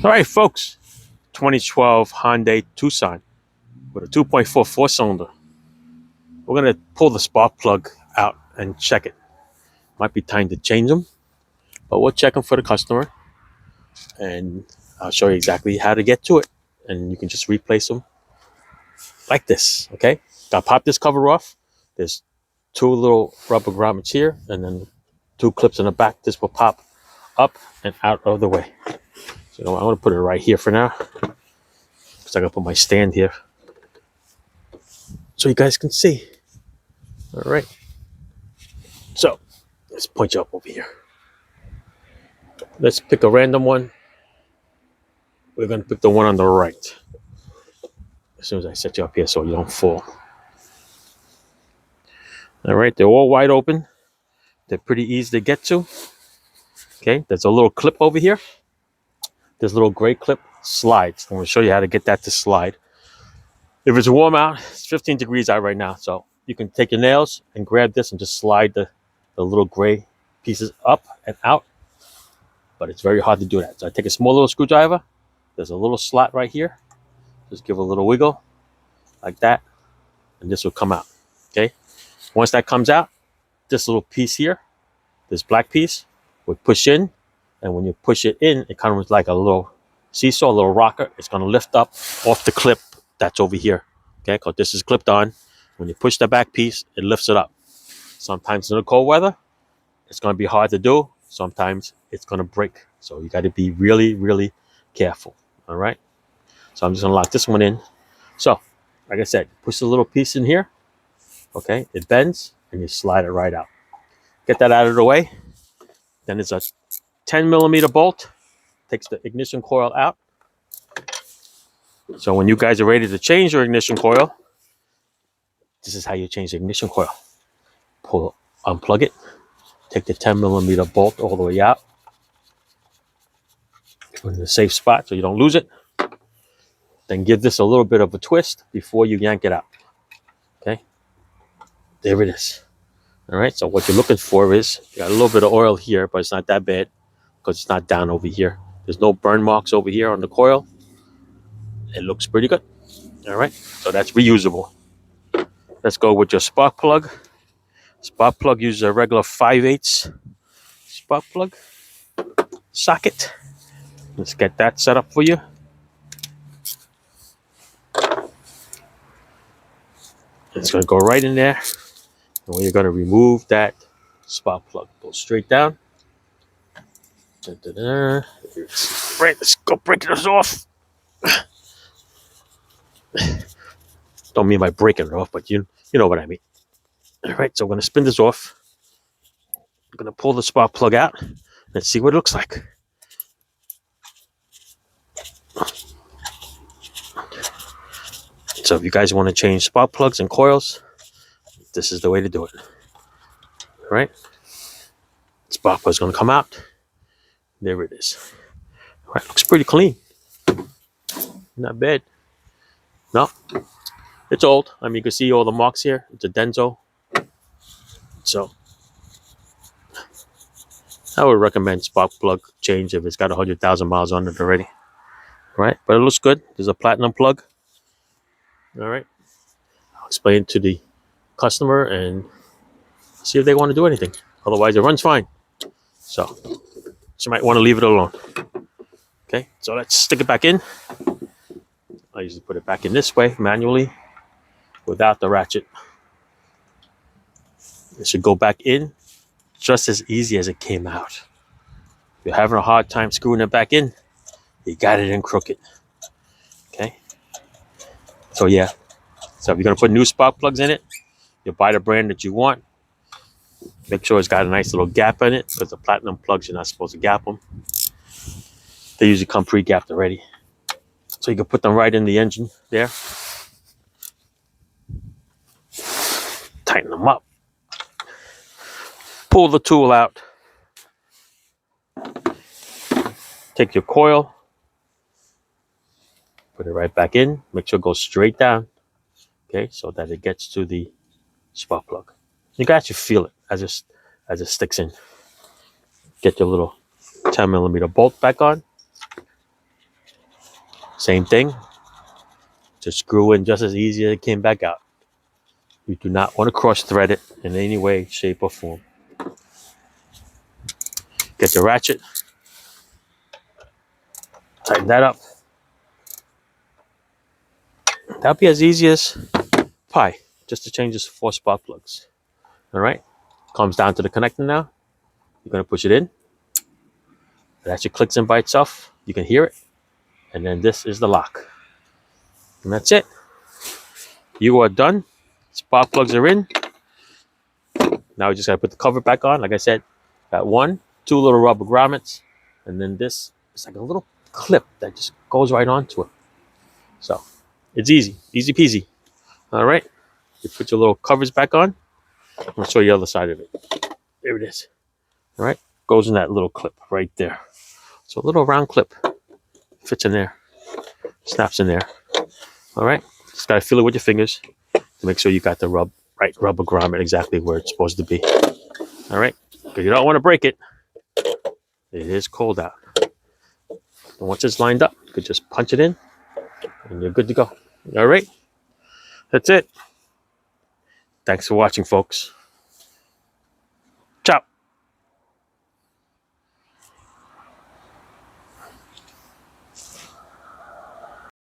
All right, folks. 2012 Hyundai Tucson with a 2.4 four-cylinder. We're going to pull the spark plug out and check it. Might be time to change them, but we'll check them for the customer, and I'll show you exactly how to get to it. And you can just replace them like this, okay? Got to pop this cover off. There's two little rubber grommets here, and then two clips in the back. This will pop up and out of the way. So I'm going to put it right here for now, because I got to put my stand here so you guys can see. All right. So let's point you up over here. Let's pick a random one. We're going to pick the one on the right. As soon as I set you up here so you don't fall. All right. They're all wide open. They're pretty easy to get to. Okay. There's a little clip over here. This little gray clip slides. I'm going to show you how to get that to slide. If it's warm out, it's 15 degrees out right now. So you can take your nails and grab this and just slide the little gray pieces up and out. But it's very hard to do that. So I take a small little screwdriver. There's a little slot right here. Just give a little wiggle like that. And this will come out. Okay. Once that comes out, this little piece here, this black piece, would push in. And when you push it in, it kind of looks like a little seesaw, a little rocker. It's going to lift up off the clip that's over here. Okay. Because this is clipped on. When you push the back piece, it lifts it up. Sometimes in the cold weather, it's going to be hard to do. Sometimes it's going to break. So you got to be really, really careful. All right. So I'm just going to lock this one in. So, like I said, push the little piece in here. Okay. It bends and you slide it right out. Get that out of the way. Then it's a 10 millimeter bolt. Takes the ignition coil out. So when you guys are ready to change your ignition coil, this is how you change the ignition coil. Unplug it. Take the 10 millimeter bolt all the way out. Put it in a safe spot so you don't lose it. Then give this a little bit of a twist before you yank it out. Okay. There it is. All right. So what you're looking for is, you got a little bit of oil here, but it's not that bad because it's not down over here. There's no burn marks over here on the coil. It looks pretty good. All right. So that's reusable. Let's go with your spark plug. Spark plug uses a regular 5/8 spark plug socket. Let's get that set up for you. It's going to go right in there. And we're going to remove that spark plug. Go straight down. Right, let's go break this off. Don't mean by breaking it off, but you know what I mean. All right, so we're going to spin this off. I'm going to pull the spark plug out. Let's see what it looks like. So if you guys want to change spark plugs and coils, this is the way to do it. All right. Spark plug is going to come out. There it is. All right, looks pretty clean. Not bad. No, it's old. I mean, you can see all the marks here. It's a Denso. So I would recommend spark plug change if it's got 100,000 miles on it already. All right, but it looks good. There's a platinum plug. All right. I'll explain to the customer and see if they want to do anything. Otherwise, it runs fine. So you might want to leave it alone. Okay, so let's stick it back in. I usually put it back in this way manually without the ratchet. It should go back in just as easy as it came out. If you're having a hard time screwing it back in, you got it in crooked. Okay, so yeah. So if you're going to put new spark plugs in it, you buy the brand that you want. Make sure it's got a nice little gap in it, because the platinum plugs, you're not supposed to gap them. They usually come pre-gapped already. So you can put them right in the engine there. Tighten them up. Pull the tool out. Take your coil. Put it right back in. Make sure it goes straight down. Okay, so that it gets to the spark plug. You can actually feel it as it sticks in. Get your little 10 millimeter bolt back on. Same thing. Just screw in just as easy as it came back out. You do not want to cross thread it in any way, shape, or form. Get your ratchet. Tighten that up. That'll be as easy as pie, just to change this 4 spark plugs. All right. Comes down to the connector now. You're going to push it in. It actually clicks in by itself. You can hear it. And then this is the lock. And that's it. You are done. Spark plugs are in. Now we just got to put the cover back on. Like I said, got 1, 2 little rubber grommets. And then this is like a little clip that just goes right onto it. So it's easy. Easy peasy. All right. You put your little covers back on. I'm going to show you the other side of it. There it is. All right. Goes in that little clip right there. So a little round clip fits in there. Snaps in there. All right. Just got to feel it with your fingers to make sure you got the right rubber grommet exactly where it's supposed to be. All right. Because you don't want to break it. It is cold out. And once it's lined up, you could just punch it in and you're good to go. All right. That's it. Thanks for watching, folks.